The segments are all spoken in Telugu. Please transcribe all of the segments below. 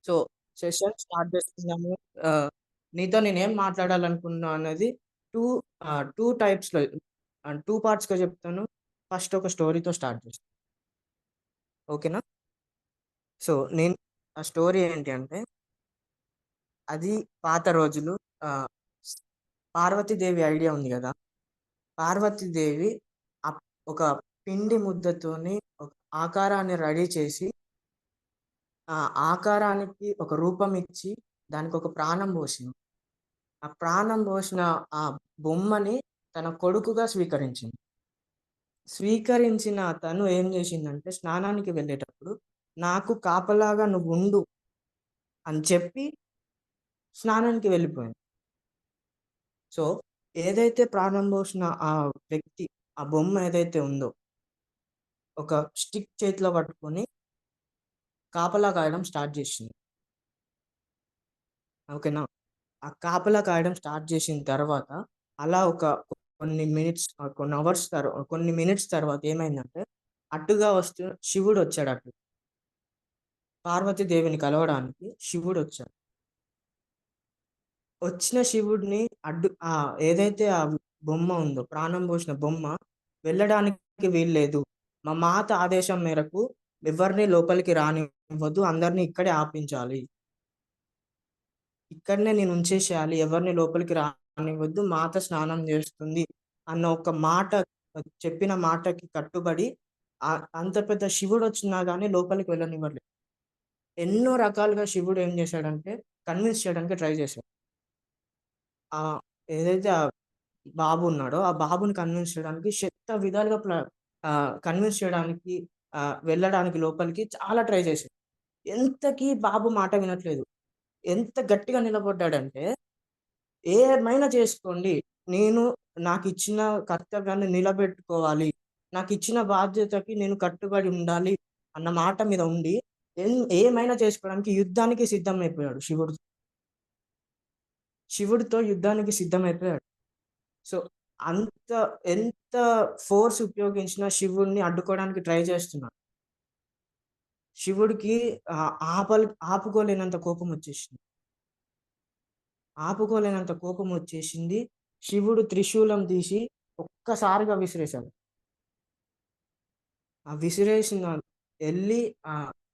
సో, సెషన్ స్టార్ట్ చేస్తున్నాము. ఆహ్, నీతో నేనేం మాట్లాడాలనుకున్నా అన్నది 2 టైప్స్‌లో 2 పార్ట్స్‌గా చెప్తాను. ఫస్ట్ ఒక స్టోరీతో స్టార్ట్ చేస్తా. ఓకేనా? సో, నేను ఆ స్టోరీ ఏంటి అంటే, అది పాత రోజులు. ఆహ్, స్ పార్వతీదేవి ఐడియా ఉంది గదా! పార్వతీదేవి అప్ ఒక పిండి ముద్దతోని ఒక ఆకారాన్ని రెడీ చేసి, ఆ ఆకారానికి ఒక రూపం ఇచ్చి, దానికొక ప్రాణం పోసింది. ఆ ప్రాణం పోసిన ఆ బొమ్మని తన కొడుకుగా స్వీకరించింది. స్వీకరించిన తను ఏం జేషిందంటే, స్నానానికి వెళ్ళేటప్పుడు, నాకు కాపలాగా నువ్వుండు అని చెప్పి స్నానానికి వెళ్ళిపోయింది. సో, ఏదైతే ప్రాణం బోసిన ఆ వ్యక్తి, ఆ బొమ్మ ఏదైతే ఉందో, ఒక స్టిక్ చేతిలో పట్టుకొని కాపలా కాయడం స్టార్ట్ జేషింది. ఓకేనా? ఆ కాపలా కాయడం స్టార్ట్ చేసిన తర్వాత, అలా ఒక కొన్ని మినిట్స్ తర్వాత ఏమైందంటే, అటుగా వస్తూ శివుడొచ్చాడు అటు. పార్వతీదేవిని కలవడానికి శివుడొచ్చాడు. వచ్చిన శివుడిని ఏదైతే ఆ బొమ్మ ఉందో, ప్రాణం పోసిన బొమ్మ వెళ్ళడానికి వీల్లేదు. మా మాత ఆదేశం మేరకు ఎవరిని లోపలికి రానివ్వద్దు. అందరిని ఇక్కడే ఆపించాలి. ఇక్కడనే నేను ఉంచేసేయాలి. ఎవరిని లోపలికి రానివ్వద్దు. మాత స్నానం జేస్తుంది అన్న ఒక మాట, చెప్పిన మాటకి కట్టుబడి అంత పెద్ద శివుడొచ్చినా గాని లోపలికి వెళ్ళనివ్వట్లేదు. ఎన్నో రకాలుగా శివుడు ఏం జేశాడంటే కన్విన్స్ చేయడానికి ట్రై జేశాడు. ఆహ్, ఏదైతే ఆ బాబు ఉన్నాడో, ఆ బాబుని కన్విన్స్ చేయడానికి విధాలుగా కన్విన్స్ చేయడానికి, వెళ్ళడానికి లోపలికి చాలా ట్రై చేశాడు. ఎంతకి బాబు మాట వినట్లేదు. ఎంత గట్టిగా నిలబడ్డాడంటే, ఏమైనా చేసుకోండి. నేను నాకిచ్చిన కర్తవ్యాన్ని నిలబెట్టుకోవాలి. నాకిచ్చిన బాధ్యతకి నేను కట్టుబడి ఉండాలి అన్న మాట మీద ఉండి, ఏమైనా చేసుకోవడానికి యుద్ధానికి సిద్ధమైపోయాడు శివుడు. శివుడితో యుద్ధానికి సిద్ధమైపోయాడు. సో, అంత ఎంత ఫోర్స్ ఉపయోగించినా శివుడిని అడ్డుకోవడానికి ట్రై చేస్తున్నాడు. శివుడికి ఆపుకోలేనంత కోపమొచ్చేసింది. ఆపుకోలేనంత కోపమొచ్చేసింది. శివుడు త్రిశూలం తీసి ఒక్కసారిగా విసిరేసాడు. ఆ విసిరేసిన ఎళ్లి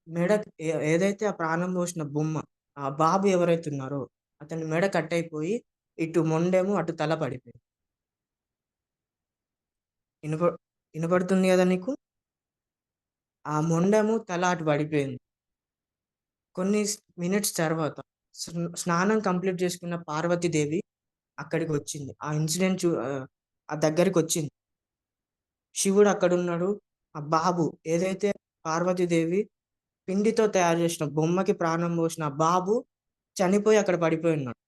మెడకి ఏదైతే ఆ ప్రాణం పోసిన బొమ్మ, ఆ బాబు ఎవరైతే ఉన్నారో అతని మెడ కట్టయిపోయి, ఇటు మొండెము, అటు తల పడిపోయింది. ఇనప ఇనపడుతుంది గదా నీకు? ఆ మొండెము తల అటు పడిపోయింది. కొన్ని మినిట్స్ తర్వాత స్నానం కంప్లీట్ చేసుకున్న పార్వతీదేవి అక్కడికొచ్చింది. ఆ దగ్గరికొచ్చింది. శివుడు అక్కడున్నాడు. ఆ బాబు ఏదైతే పార్వతీదేవి పిండితో తయారు చేసిన బొమ్మకి ప్రాణం పోసిన ఆ బాబు చనిపోయి అక్కడ పడిపోయున్నాడు.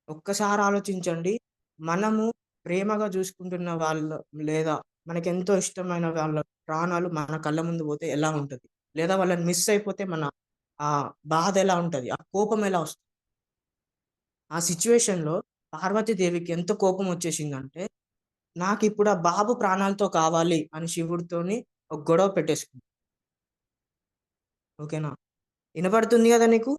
ఒక్కసారి ఆలోచించండి. మనము ప్రేమగా చూసుకుంటున్న వాళ్ళు, లేదా మనకెంతో ఇష్టమైన వాళ్ళ ప్రాణాలు మన కళ్ళ ముందు పోతే ఎలా ఉంటది? లేదా వాళ్ళని మిస్ అయిపోతే మన బాధ ఎలా ఉంటది? ఆ కోపం ఎలా వస్తది? ఆ సిట్యుయేషన్‌లో పార్వతీదేవికి ఎంత కోపం వచ్చేసిందంటే, నాకిప్పుడు ఆ బాబు ప్రాణాలతో కావాలి అని శివుడితోని ఒక గొడవ పెట్టేసుకుంది. ఓకేనా? ఇనపడుతుంది గదా నీకు?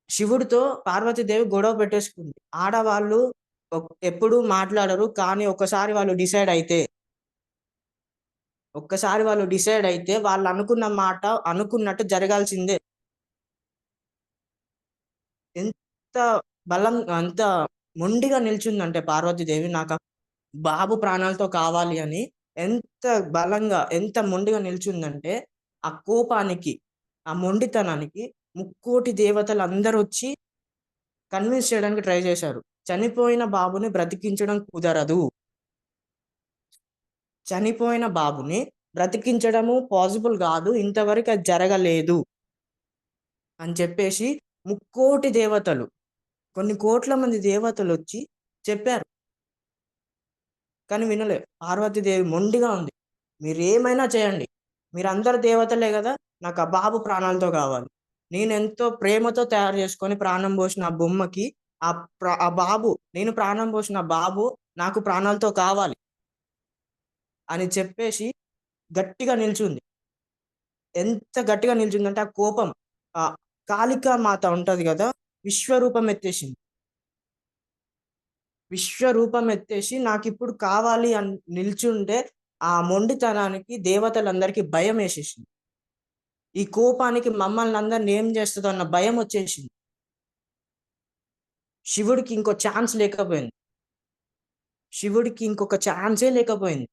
శివుడితో పార్వతీదేవి గొడవ పెట్టేసుకుంది. ఆడవాళ్ళు ఎప్పుడూ మాట్లాడరు. కానీ ఒక్కసారి వాళ్ళు డిసైడ్ అయితే వాళ్ళనుకున్న మాట అనుకున్నట్టు జరగాల్సిందే. ఎంత అంత మొండిగా నిల్చుందంటే పార్వతీదేవి బాబు ప్రాణాలతో కావాలి అని ఎంత ఎంత మొండిగా నిల్చుందంటే, ఆ కోపానికి, ఆ మొండితనానికి ముక్కోటి దేవతలందరొచ్చి కన్విన్స్ చేయడానికి ట్రై చేశారు. చనిపోయిన బాబుని బ్రతికించడం కుదరదు. చనిపోయిన బాబుని బ్రతికించడము పాజిబుల్ గాదు. ఇంతవరకు అది జరగలేదు అని చెప్పేసి ముక్కోటి దేవతలు, కొన్ని కోట్ల మంది దేవతలొచ్చి చెప్పారు. కానీ వినలే. పార్వతీదేవి మొండిగా ఉంది. మీరేమైనా చేయండి. మీరందరూ దేవతలే గదా! నాకు ఆ బాబు ప్రాణాలతో కావాలి. నేనెంతో ప్రేమతో తయారు చేసుకొని ప్రాణం పోసిన ఆ బొమ్మకి ఆ బాబు, నేను ప్రాణం పోసిన బాబు నాకు ప్రాణాలతో కావాలి అని చెప్పేసి గట్టిగా నిల్చుంది. ఎంత గట్టిగా నిల్చుందంటే ఆ కోపం. ఆ కాళికా మాత ఉంటది కదా, విశ్వరూపం ఎత్తేసింది. విశ్వరూపం ఎత్తేసి నాకిప్పుడు కావాలి అని నిల్చుంటే ఆ మొండితనానికి దేవతలందరికీ భయం వేసేసింది. ఈ కోపానికి మమ్మల్ని అందరిని ఏం చేస్తుందో అన్న భయం వచ్చేసింది. శివుడికి ఇంకో ఛాన్స్ లేకపోయింది. శివుడికి ఇంకొక ఛాన్సే లేకపోయింది.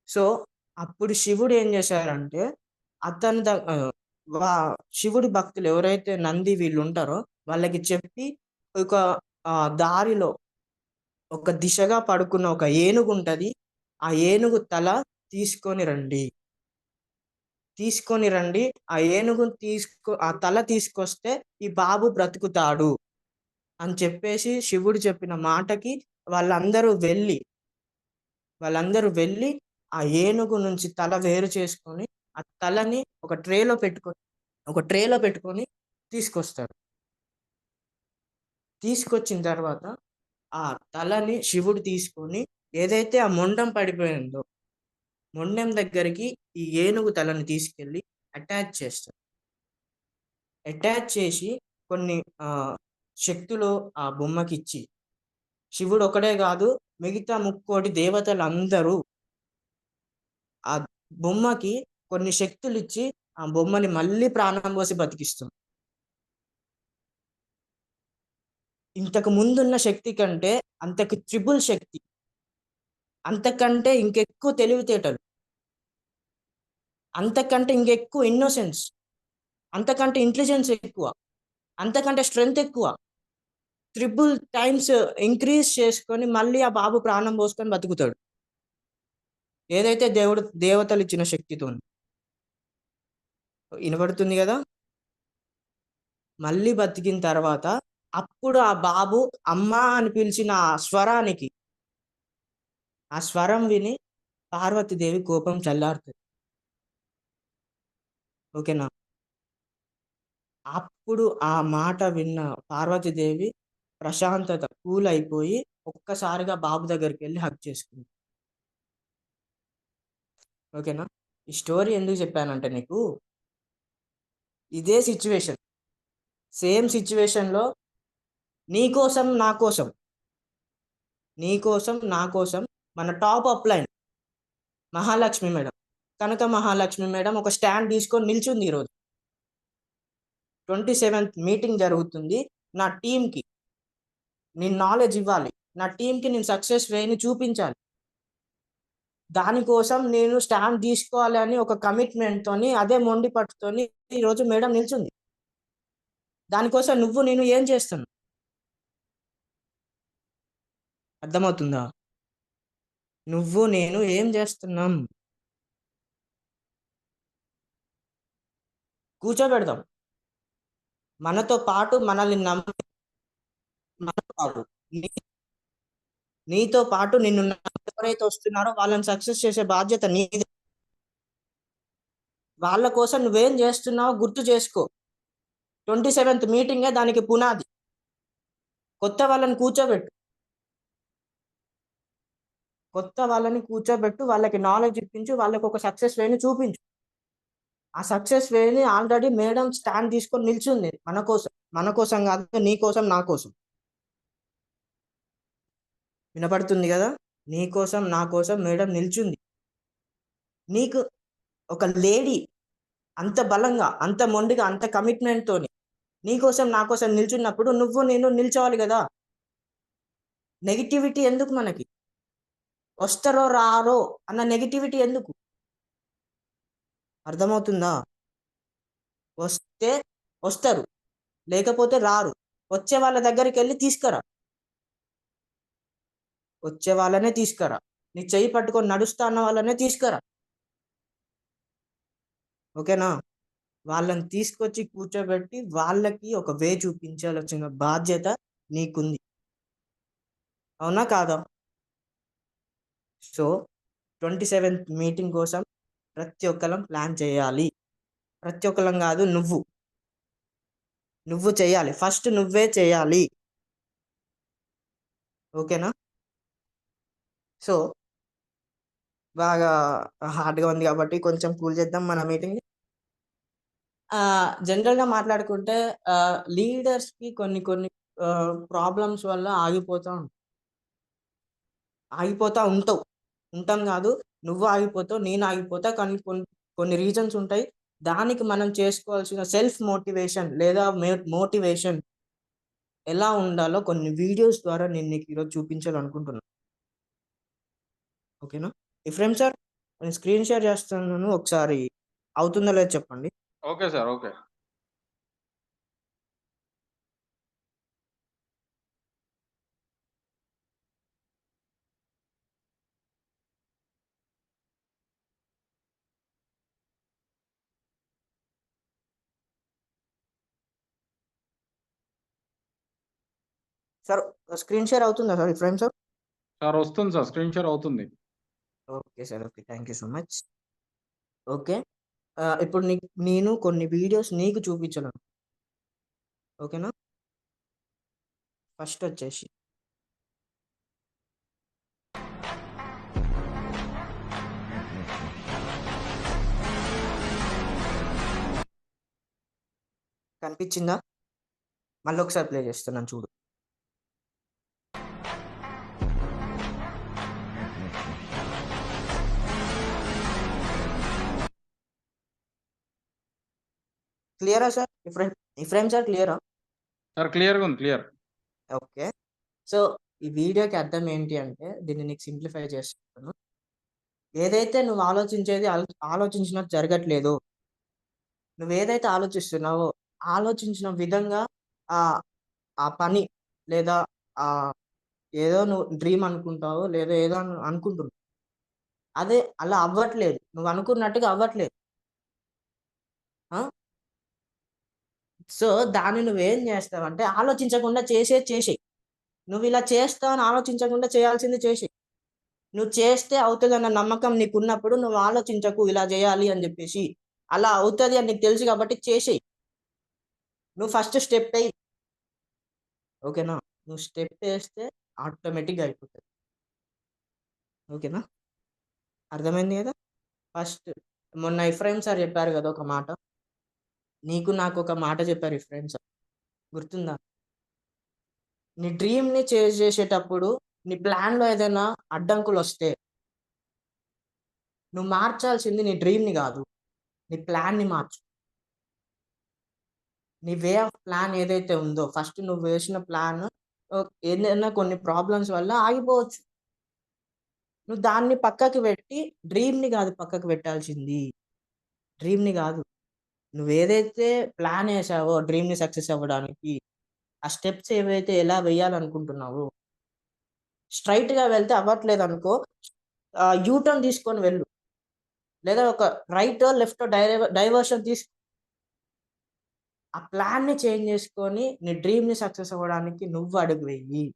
సో, అప్పుడు శివుడు ఏం చేశారంటే, అతని ద ఆహ్, వా శివుడి భక్తులు ఎవరైతే నంది వీళ్ళుంటారో వాళ్ళకి చెప్పి, ఒక దారిలో ఒక దిశగా పడుకున్న ఒక ఏనుగుంటది. ఆ ఏనుగు తల తీసుకొని రండి. తీసుకొని రండి. ఆ ఏనుగుని ఆ తల తీసుకొస్తే ఈ బాబు బ్రతుకుతాడు అని చెప్పేసి శివుడు చెప్పిన మాటకి వాళ్ళందరూ వెళ్ళి వాళ్ళందరూ వెళ్ళి ఆ ఏనుగు నుంచి తల వేరు చేసుకొని, ఆ తలని ఒక ట్రేలో పెట్టుకొని తీసుకొస్తారు. తీసుకొచ్చిన తర్వాత ఆ తలని శివుడు తీసుకొని, ఏదైతే ఆ మొండెం పడిపోయిందో, మొండెం దగ్గరికి ఈ ఏనుగు తలని తీసుకెళ్ళి అటాచ్ చేస్తారు. అటాచ్ చేసి కొన్ని శక్తులు ఆ బొమ్మకిచ్చి, శివుడు ఒకడే గాదు, మిగతా ముక్కోటి దేవతలందరూ ఆ బొమ్మకి కొన్ని శక్తులిచ్చి, ఆ బొమ్మని మళ్ళీ ప్రాణం పోసి బతికిస్తుంది. ఇంతకు ముందున్న శక్తి కంటే అంతకు త్రిబుల్ శక్తి. అంతకంటే ఇంకెక్కువ తెలివితేటలు. అంతకంటే ఇంకెక్కువ ఇన్నోసెన్స్. అంతకంటే ఇంటెలిజెన్స్ ఎక్కువ. అంతకంటే స్ట్రెంత్ ఎక్కువ. త్రిబుల్ టైమ్స్ ఇంక్రీజ్ చేసుకొని మళ్ళీ ఆ బాబు ప్రాణం పోసుకొని బతుకుతాడు. ఏదైతే దేవతలిచ్చిన శక్తితోని. ఇనపడుతుంది గదా! మళ్ళీ బతికిన తర్వాత అప్పుడు ఆ బాబు అమ్మా అని పిలిచిన ఆ స్వరం విని పార్వతీదేవి కోపం చల్లారుతది. ఓకేనా? అప్పుడు ఆ మాట విన్న పార్వతీదేవి ప్రశాంతత కూల్ అయిపోయి ఒక్కసారిగా బాబు దగ్గరికెళ్ళి హగ్ చేసుకుంది. ఓకేనా? ఈ స్టోరీ ఎందుకు చెప్పానంటే నీకు, ఇదే సిట్యుయేషన్. సేమ్ సిట్యుయేషన్‌లో నీ కోసం, నా కోసం, నీ కోసం, నా కోసం మన టాప్ అప్‌లైన్ మహాలక్ష్మి మేడం. కనక మహాలక్ష్మి మేడం ఒక స్టాండ్ తీసుకొని నిల్చుంది ఈరోజు. 27థ్ మీటింగ్ జరుగుతుంది. నా టీమ్‌కి నేను నాలెడ్జ్ ఇవ్వాలి. నా టీమ్‌కి నేను సక్సెస్ వేని చూపించాలి. దానికోసం నేను స్టాండ్ తీసుకోవాలి అని ఒక కమిట్మెంట్‌తోని, అదే మొండి పట్టుతోని ఈరోజు మేడం నిల్చుంది. దానికోసం నువ్వు నేను ఏం చేస్తున్నాం? అర్థమవుతుందా? నువ్వు నేను ఏం చేస్తున్నాం? కూర్చోబెడదాం. మనతో పాటు మనల్ని నమ్మి మనతో పాటు నీ నీతో పాటు నిన్ను నమ్మి ఎవరైతే వస్తున్నారో వాళ్ళని సక్సెస్ చేసే బాధ్యత నీది. వాళ్ళ కోసం నువ్వేం చేస్తున్నావో గుర్తు చేసుకో. 27థ్ మీటింగే దానికి పునాది. కొత్త వాళ్ళని కూర్చోబెట్టు. కొత్త వాళ్ళని కూర్చోబెట్టు. వాళ్ళకి నాలెడ్జ్ ఇప్పించు. వాళ్ళకొక సక్సెస్ వేని చూపించు. ఆ సక్సెస్ వేని ఆల్రెడీ మేడం స్టాండ్ తీసుకొని నిల్చుంది మన కోసం. మన కోసం కాదు, నీ కోసం, నా కోసం. వినపడుతుంది గదా! నీ కోసం, నా కోసం మేడం నిల్చుంది. నీకు ఒక లేడీ అంత బలంగా, అంత మొండిగా, అంత కమిట్మెంట్‌తోని నీ కోసం, నా కోసం నిల్చున్నప్పుడు నువ్వు నేను నిల్చోవాలి గదా! నెగటివిటీ ఎందుకు మనకి? వస్తరో రారో అన్న నెగటివిటీ ఎందుకు? అర్థమవుతుందా? వస్తే వస్తరు. లేకపోతే రారు. వచ్చే వాళ్ళ దగ్గరికెళ్లి తీసుకురా. వచ్చే వాళ్ళనే తీసుకురా. నీ చెయ్యి పట్టుకొని నడుస్తా అన్న వాళ్ళనే తీసుకురా. ఓకేనా? వాళ్ళని తీసుకొచ్చి కూర్చోబెట్టి, వాళ్ళకి ఒక వే చూపించాల్సిన బాధ్యత నీకుంది. అవునా? కాదా? సో, 27థ్ మీటింగ్ కోసం ప్రతి ఒక్కళ్ళం ప్లాన్ చేయాలి. ప్రతి ఒక్కళ్ళం గాదు, నువ్వు. నువ్వు చేయాలి. ఫస్ట్ నువ్వే చేయాలి. ఓకేనా? సో, బాగా హార్డ్‌గా ఉంది గాబట్టి కొంచెం కూల్ చేద్దాం మన మీటింగ్‌ని. జనరల్‌గా మాట్లాడుకుంటే లీడర్స్‌కి కొన్ని కొన్ని ప్రాబ్లమ్స్ వల్ల ఆగిపోతా ఉంటావు. ఉంటాం గాదు. నువ్వు ఆగిపోతావు, నేను ఆగిపోతా. కానీ కొన్ని రీజన్స్ ఉంటాయి. దానికి మనం చేసుకోవాల్సిన సెల్ఫ్ మోటివేషన్ లేదా మోటివేషన్ ఎలా ఉండాలో కొన్ని వీడియోస్ ద్వారా నేను నీకు ఈరోజు చూపించాలనుకుంటున్నా. ఓకేనా? ఇఫ్రేమ్ సార్, నేను స్క్రీన్ షేర్ చేస్తున్నాను. ఒకసారి అవుతుందో లేదో చెప్పండి. Okay sir. Okay. Sir screen share అవుతుందా సార్ ఇఫ్రేమ్ సార్? సార్ వస్తుంది సార్. స్క్రీన్ షేర్ అవుతుంది. Okay sir. Okay. Thank you so much. Okay. ఇప్పుడు నేను కొన్ని వీడియోస్ నీకు చూపించాలను. ఓకేనా? ఫస్ట్ వచ్చేసి కనిపించిందా? మళ్ళొకసారి ప్లే చేస్తున్నాను చూడు. క్లియరా సార్? ఇఫ్రేమ్ సార్ క్లియరా? సార్ క్లియర్‌గా ఉంది. క్లియర్. ఓకే. సో, ఈ వీడియోకి అర్థం ఏంటి అంటే దీన్ని నీకు సింప్లిఫై చేస్తున్నాను. ఏదైతే నువ్వు ఆలోచించినట్టు జరగట్లేదో, నువ్వేదైతే ఆలోచిస్తున్నావో, ఆలోచించిన విధంగా ఆహ్, ఆ పని లేదా ఆహ్, ఏదో నువ్వు డ్రీమ్ అనుకుంటావో, లేదా ఏదో అనుకుంటున్నావు. అదే అలా అవ్వట్లేదు. నువ్వు అనుకున్నట్టుగా అవ్వట్లేదు. ఆ! సో, దాన్ని నువ్వేం జేస్తావంటే ఆలోచించకుండా చేసేయి. నువ్విలా చేస్తావు అని ఆలోచించకుండా చేయాల్సింది చేసేయి. నువ్వు చేస్తే అవుతదన్న నమ్మకం నీకున్నప్పుడు నువ్వు ఆలోచించకు ఇలా జేయాలి అని జెప్పేసి. అలా అవుతది అని నీకు తెలుసు గాబట్టి చేసేయి. నువ్వు ఫస్ట్ స్టెప్ ఎయి. ఓకేనా? నువ్వు స్టెప్పేస్తే ఆటోమేటిక్‌గా అయిపోతది. ఓకేనా? అర్థమైంది గదా! ఫస్ట్ మొన్న ఇఫ్రాయిమ్ సార్ జెప్పారు గదా! ఒక మాట. నీకు నాకొక మాట జెప్పారు ఇఫ్రాయిమ్ సార్. గుర్తుందా? నీ డ్రీమ్‌ని చేజ్ జేసేటప్పుడు నీ ప్లాన్‌లో ఏదైనా అడ్డంకులొస్తే నువ్వు మార్చాల్సింది నీ డ్రీమ్‌ని గాదు. నీ ప్లాన్‌ని మార్చు. నీ వే ఆఫ్ ప్లాన్ ఏదైతే ఉందో ఫస్ట్ నువ్వు వేసిన ప్లాన్ ఏదైనా కొన్ని ప్రాబ్లమ్స్ వల్ల ఆగిపోవచ్చు. నువ్వు దాన్ని పక్కకి పెట్టి డ్రీమ్‌ని గాదు పక్కకు పెట్టాల్సింది. డ్రీమ్‌ని గాదు. నువ్వేదైతే ప్లాన్ ఏసావో డ్రీమ్‌ని సక్సెస్ అవ్వడానికి, ఆ స్టెప్స్ ఏవైతే ఎలా వేయాలనుకుంటున్నావో, స్ట్రెయిట్‌గా వెళ్తే అవ్వట్లేదనుకో యూ టర్న్ తీసుకొని వెళ్ళు. లేదా ఒక రైటో, లెఫ్టో డైవర్షన్ ఆ ప్లాన్‌ని చేంజ్ చేసుకొని నీ డ్రీమ్‌ని సక్సెస్ అవ్వడానికి నువ్వు అడుగు వెయ్యి.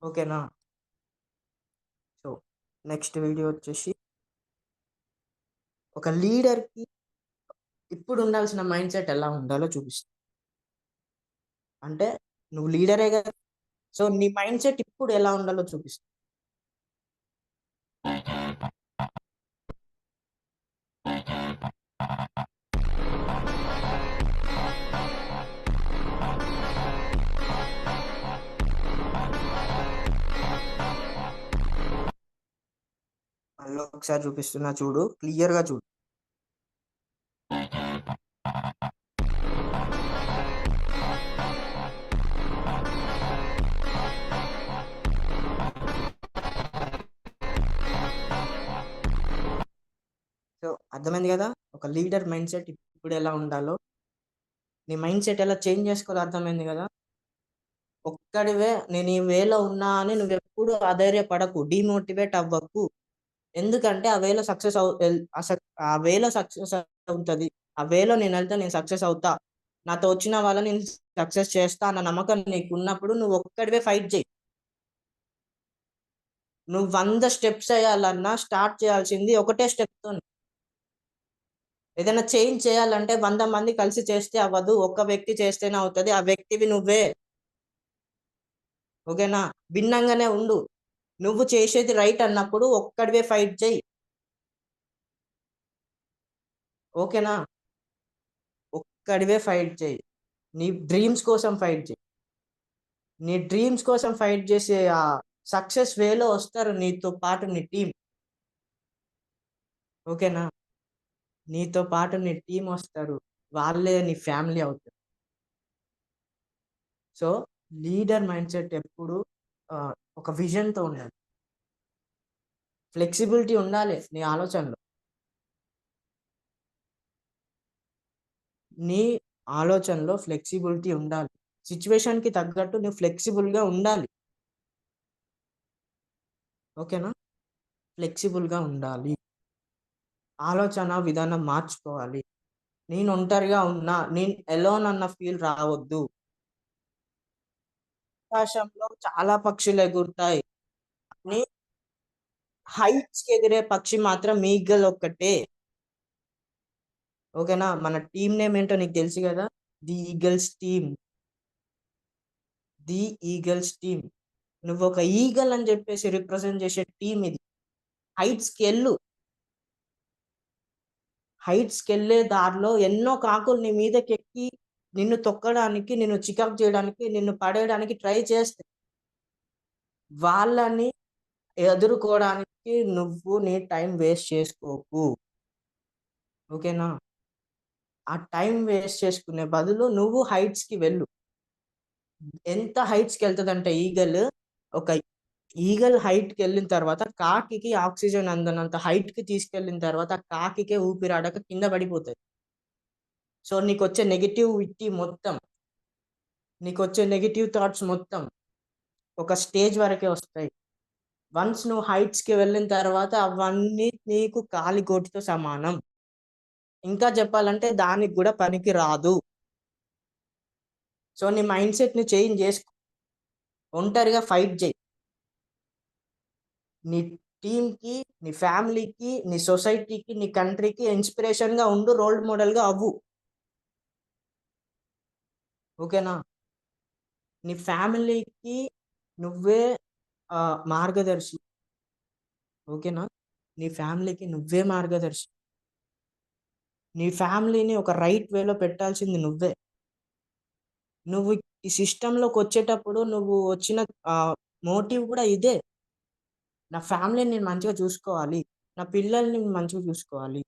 ఓకేనా? సో, నెక్స్ట్ వీడియో వచ్చేసి ఒక లీడర్‌కి ఇప్పుడు ఉండాల్సిన మైండ్‌సెట్ ఎలా ఉండాలో చూపిస్తా. అంటే నువ్వు లీడరే గదా! సో, నీ మైండ్‌సెట్ ఇప్పుడు ఎలా ఉండాలో చూపిస్తా. మళ్ళొకసారి చూపిస్తున్నా చూడు. క్లియర్‌గా చూడు. సో, అర్థమైంది గదా! ఒక లీడర్ మైండ్‌సెట్ ఇప్పుడు ఎలా ఉండాలో, నీ మైండ్‌సెట్ ఎలా చేంజ్ చేసుకోవాలో అర్థమైంది గదా! ఒక్కడివే నేను ఈ వేలో ఉన్నా అని నువ్వెప్పుడు అధైర్యపడకు. డీమోటివేట్ అవ్వకు. ఎందుకంటే ఆ వేలో సక్సెస్ అవు ఎల్ అసక్ ఆ వేలో సక్సెస్ అవుతది. ఆ వేలో నేనెళ్తే నేను సక్సెస్ అవుతా. నాతో వచ్చిన వాళ్ళని నేను సక్సెస్ చేస్తా అన్న నమ్మకం నీకున్నప్పుడు నువ్వు ఒక్కడివే ఫైట్ చెయి. నువ్వు 100 స్టెప్స్ ఎయాలన్నా స్టార్ట్ చేయాల్సింది ఒకటే స్టెప్‌తోని. ఏదైనా చేంజ్ చేయాలంటే 100 మంది కలిసి చేస్తే అవ్వదు. ఒక్క వ్యక్తి చేస్తేనే అవుతది. ఆ వ్యక్తివి నువ్వే. ఓకేనా? భిన్నంగానే ఉండు. నువ్వు చేసేది రైట్ అన్నప్పుడు ఒక్కడివే ఫైట్ చెయి. ఓకేనా? ఒక్కడివే ఫైట్ చెయ్యి. నీ డ్రీమ్స్ కోసం ఫైట్ చెయ్యి. నీ డ్రీమ్స్ కోసం ఫైట్ చేసే ఆ సక్సెస్ వేలో వస్తారు నీతో పాటు నీ టీమ్. ఓకేనా? నీతో పాటు నీ టీమ్ వస్తారు. వాళ్ళే నీ ఫ్యామిలీ అవుతారు. సో, లీడర్ మైండ్‌సెట్ ఎప్పుడు ఒక విజన్‌తో ఉండాలి. ఫ్లెక్సిబిలిటీ ఉండాలి నీ ఆలోచనలో. నీ ఆలోచనలో ఫ్లెక్సిబిలిటీ ఉండాలి. సిట్యుయేషన్‌కి తగ్గట్టు నువ్వు ఫ్లెక్సిబుల్‌గా ఉండాలి. ఓకేనా? ఫ్లెక్సిబుల్‌గా ఉండాలి. ఆలోచన విధానం మార్చుకోవాలి. నేను ఒంటరిగా ఉన్నా, నేను ఎలోన్ అన్న ఫీల్ రావద్దు. ఆకాశంలో చాలా పక్షులు ఎగురుతాయి. కానీ హైట్స్‌కి ఎగిరే పక్షి మాత్రం ఈగల్ ఒక్కటే. ఓకేనా? మన టీమ్ నేమ్ ఏంటో నీకు తెలుసు గదా! The eagles team. The eagles team. నువ్వొక ఈగల్ అని జెప్పేసి రిప్రజెంట్ జేసే టీమ్ ఇది. హైట్స్‌కెళ్ళు. హైట్స్‌కెళ్ళే దారిలో ఎన్నో కాకులు నీ మీదకెక్కి నిన్ను తొక్కడానికి, నిన్ను చికాకు జేయడానికి, నిన్ను పడేయడానికి ట్రై చేస్తాయి. వాళ్ళని ఎదుర్కోవడానికి నువ్వు నీ టైం వేస్ట్ చేసుకోకు. ఓకేనా? ఆ టైం వేస్ట్ చేసుకునే బదులు నువ్వు హైట్స్‌కి వెళ్ళు. ఎంత హైట్స్‌కెళ్తదంటే ఒక ఈగల్ హైట్‌కెళ్ళిన తర్వాత కాకికి ఆక్సిజన్ అందనంత హైట్‌కి తీసుకెళ్ళిన తర్వాత కాకికే ఊపిరాడక కింద పడిపోతది. సో, నీకొచ్చే నెగెటివ్ థాట్స్ మొత్తం ఒక స్టేజ్ వరకే వస్తాయి. వన్స్ నువ్వు హైట్స్‌కి వెళ్ళిన తర్వాత అవన్నీ నీకు కాలిగోటితో సమానం. ఇంకా చెప్పాలంటే దానికి గూడా పనికి రాదు. సో, నీ మైండ్‌సెట్‌ని చేంజ్ జేసుకో. ఒంటరిగా ఫైట్ జెయి. నీ టీమ్‌కి, నీ ఫ్యామిలీకి, నీ సొసైటీకి, నీ కంట్రీకి ఇన్‌స్పిరేషన్‌గా ఉండు. రోల్ మోడల్‌గా అవ్వు. ఓకేనా? నీ ఫ్యామిలీకి నువ్వే మార్గదర్శి. ఓకేనా? నీ ఫ్యామిలీకి నువ్వే మార్గదర్శి. నీ ఫ్యామిలీని ఒక రైట్ వేలో పెట్టాల్సింది నువ్వే. నువ్వు ఈ సిస్టమ్‌లోకొచ్చేటప్పుడు నువ్వు వచ్చిన మోటివ్ కూడా ఇదే. నా ఫ్యామిలీని నేను మంచిగా చూసుకోవాలి. నా పిల్లల్ని నేను మంచిగా చూసుకోవాలి.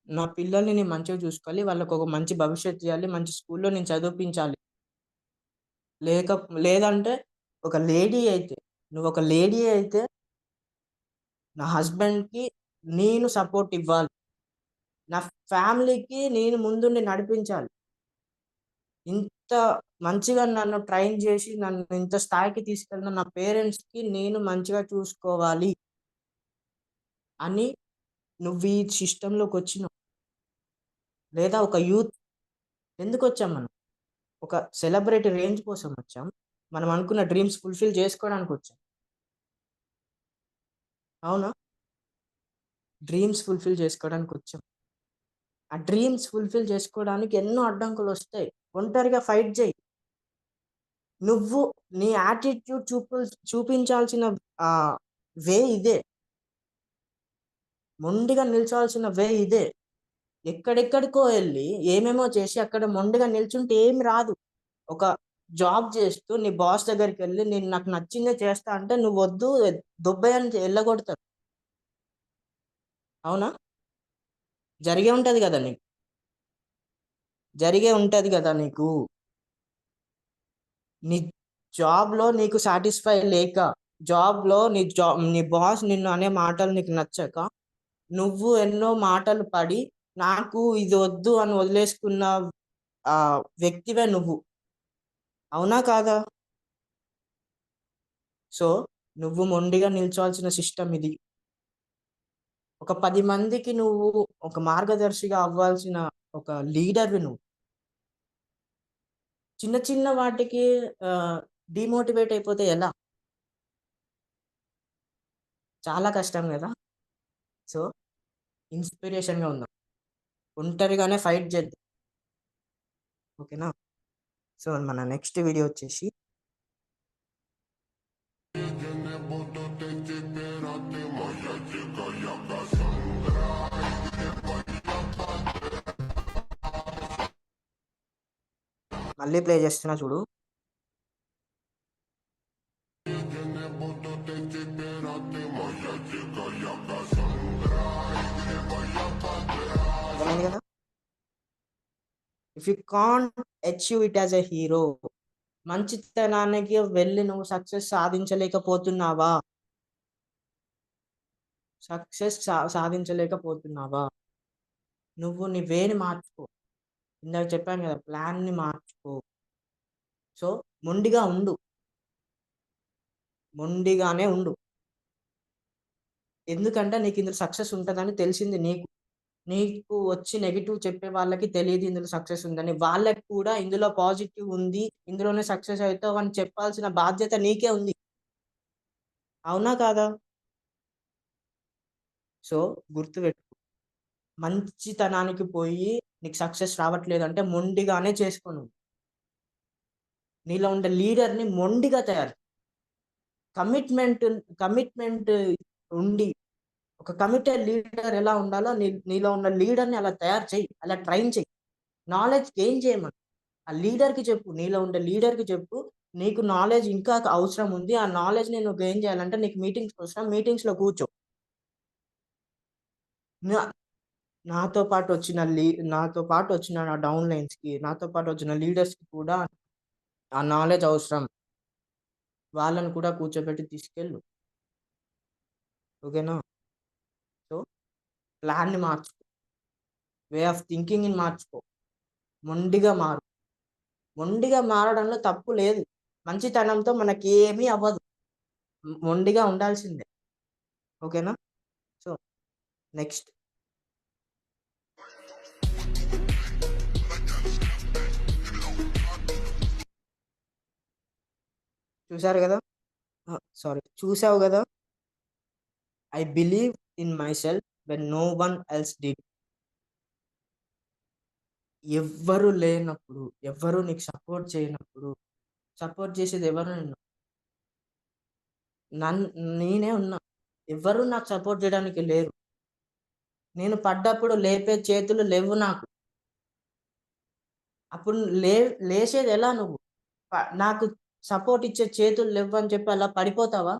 నా పిల్లల్ని నేను మంచిగా చూసుకోవాలి. వాళ్ళకొక మంచి భవిష్యత్తు ఇయ్యాలి. మంచి స్కూల్‌లో నేను చదివిపించాలి. లేక లేదంటే ఒక లేడీ అయితే నువ్వొక లేడీ అయితే నా హస్బెండ్‌కి నేను సపోర్ట్ ఇవ్వాలి. నా ఫ్యామిలీకి నేను ముందుండి నడిపించాలి. ఇంత మంచిగా నన్ను ట్రైన్ జేసి నన్ను ఇంత స్థాయికి తీసుకెళ్ళిన నా పేరెంట్స్‌కి నేను మంచిగా చూసుకోవాలి అని నువ్వు ఈ సిస్టమ్‌లోకొచ్చినావు. లేదా ఒక యూత్ ఎందుకొచ్చాం మనం? ఒక సెలబ్రిటీ రేంజ్ కోసం వచ్చాం. మనం అనుకున్న డ్రీమ్స్ ఫుల్‌ఫిల్ చేసుకోవడానికొచ్చాం. అవునా? డ్రీమ్స్ ఫుల్‌ఫిల్ చేసుకోవడానికొచ్చాం. ఆ డ్రీమ్స్ ఫుల్‌ఫిల్ చేసుకోవడానికి ఎన్నో అడ్డంకులొస్తాయి. ఒంటరిగా ఫైట్ జెయి. నువ్వు నీ యాటిట్యూడ్ చూపించాల్సిన ఆహ్, వే ఇదే. మొండిగా నిల్చోవాల్సిన వే ఇదే. ఎక్కడెక్కడికో ఎళ్లి ఏమేమో చేసి అక్కడ మొండిగా నిల్చుంటే ఏమి రాదు. ఒక జాబ్ చేస్తూ నీ బాస్ దగ్గరికెళ్లి నేను నాకు నచ్చిందే చేస్తా అంటే నువ్వొద్దు దొబ్బెయ్ అని ఎల్లగొడతారు. అవునా? జరిగే ఉంటది గదా! జరిగే ఉంటది గదా నీకు. నీ జాబ్‌లో నీకు సాటిస్ఫై లేక, జాబ్‌లో నీ బాస్ నిన్ను అనే మాటలు నీకు నచ్చక, నువ్వు ఎన్నో మాటలు పడి, నాకు ఇది వద్దు అని వదిలేసుకున్న వ్యక్తివే నువ్వు. అవునా? కాదా? సో, నువ్వు మొండిగా నిల్చోవాల్సిన సిస్టమ్ ఇది. ఒక 10 మందికి నువ్వు ఒక మార్గదర్శిగా అవ్వాల్సిన ఒక లీడర్‌వి నువ్వు. చిన్న చిన్న వాటికి ఆహ్, డీమోటివేట్ అయిపోతే ఎలా? చాలా కష్టం గదా! సో, ఇన్‌స్పిరేషన్‌గా ఉందాం. ఒంటరిగానే ఫైట్ చేద్దాం. ఓకేనా? సో, మన నెక్స్ట్ వీడియో వచ్చేసి Tiene voto de espérate, Maya llega y haga sangrar. మళ్ళీ ప్లే చేస్తున్నా చూడు. అర్థమైంది కదా? If you can't achieve it as a hero, మంచితనానికి వెళ్ళి నువ్వు సక్సెస్ సాధించలేకపోతున్నావా? సాధించలేకపోతున్నావా? నువ్వు నీ వేని మార్చుకో. ఇందాక చెప్పాను కదా, ప్లాన్ని మార్చుకో. సో మొండిగా ఉండు, మొండిగానే ఉండు. ఎందుకంటే నీకు ఇందులో సక్సెస్ ఉంటుందని తెలిసింది. నీకు వచ్చి నెగిటివ్ చెప్పే వాళ్ళకి తెలియదు ఇందులో సక్సెస్ ఉందని. వాళ్ళకి కూడా ఇందులో పాజిటివ్ ఉంది, ఇందులోనే సక్సెస్ అవుతావు అని చెప్పాల్సిన బాధ్యత నీకే ఉంది. అవునా కాదా? సో గుర్తుపెట్టుకో, మంచితనానికి పోయి నీకు సక్సెస్ రావట్లేదు అంటే మొండిగానే చేసుకో. నువ్వు నీలో ఉండే లీడర్ని మొండిగా తయారు. కమిట్మెంట్ ఉండి, ఒక కమిటెడ్ లీడర్ ఎలా ఉండాలో నీలో ఉన్న లీడర్ని అలా తయారు చేయి, అలా ట్రైన్ చేయి. నాలెడ్జ్ గెయిన్ చేయమని ఆ లీడర్కి చెప్పు, నీలో ఉండే లీడర్కి చెప్పు, నీకు నాలెడ్జ్ ఇంకా అవసరం ఉంది, ఆ నాలెడ్జ్ నేను గెయిన్ చేయాలంటే నీకు మీటింగ్స్ అవసరం, మీటింగ్స్లో కూర్చో. నాతో పాటు వచ్చిన నా డౌన్ లైన్స్కి, నాతో పాటు వచ్చిన లీడర్స్కి కూడా ఆ నాలెడ్జ్ అవసరం. వాళ్ళని కూడా కూర్చోబెట్టి తీసుకెళ్ళు. ఓకేనా? సో ప్లాన్ని మార్చుకో, వే ఆఫ్ థింకింగ్ని మార్చుకో, మొండిగా మారు. మొండిగా మారడంలో తప్పు లేదు. మంచితనంతో మనకి ఏమీ అవ్వదు, మొండిగా ఉండాల్సిందే. ఓకేనా? సో నెక్స్ట్ చూసారు కదా, చూసావు కదా. I believe in my self when no one else did. ఎవ్వరు లేనప్పుడు, ఎవ్వరు నీకు సపోర్ట్ చేయనప్పుడు, సపోర్ట్ చేసేది ఎవరు? నేనే ఉన్నా. ఎవ్వరు నాకు సపోర్ట్ చేయడానికి లేరు. నేను పడ్డప్పుడు లేపే చేతులు లేవు నాకు. అప్పుడు లేచేది ఎలా? నువ్వు నాకు సపోర్ట్ ఇచ్చే చేతులు లేవు అని చెప్పి అలా పడిపోతావా?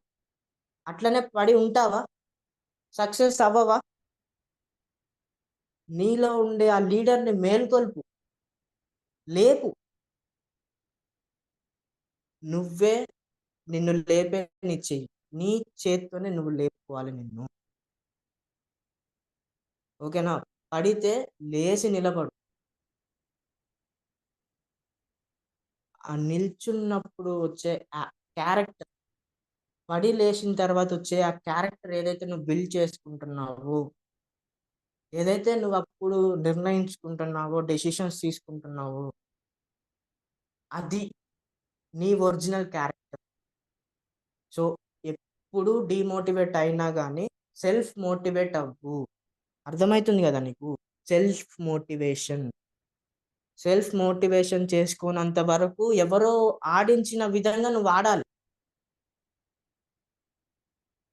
అట్లనే పడి ఉంటావా? సక్సెస్ అవ్వవా? నీలో ఉండే ఆ లీడర్ని మేల్కొల్పు, లేపు. నువ్వే నిన్ను లేపే నీ చెయ్యి, నీ చేతితోనే నువ్వు లేపుకోవాలి నిన్ను. ఓకేనా? పడితే లేచి నిలబడు. ఆ నిల్చున్నప్పుడు వచ్చే ఆ క్యారెక్టర్, పడి లేచిన తర్వాత వచ్చే ఆ క్యారెక్టర్ ఏదైతే నువ్వు బిల్డ్ చేసుకుంటున్నావో, ఏదైతే నువ్వు అప్పుడు నిర్ణయించుకుంటున్నావో, డెసిషన్స్ తీసుకుంటున్నావో, అది నీ ఒరిజినల్ క్యారెక్టర్. సో ఎప్పుడు డిమోటివేట్ అయినా కానీ సెల్ఫ్ మోటివేట్ అవ్వు. అర్థమవుతుంది కదా నీకు? సెల్ఫ్ మోటివేషన్ చేసుకున్నంత వరకు ఎవరో ఆడించిన విధంగా నువ్వు ఆడాలి.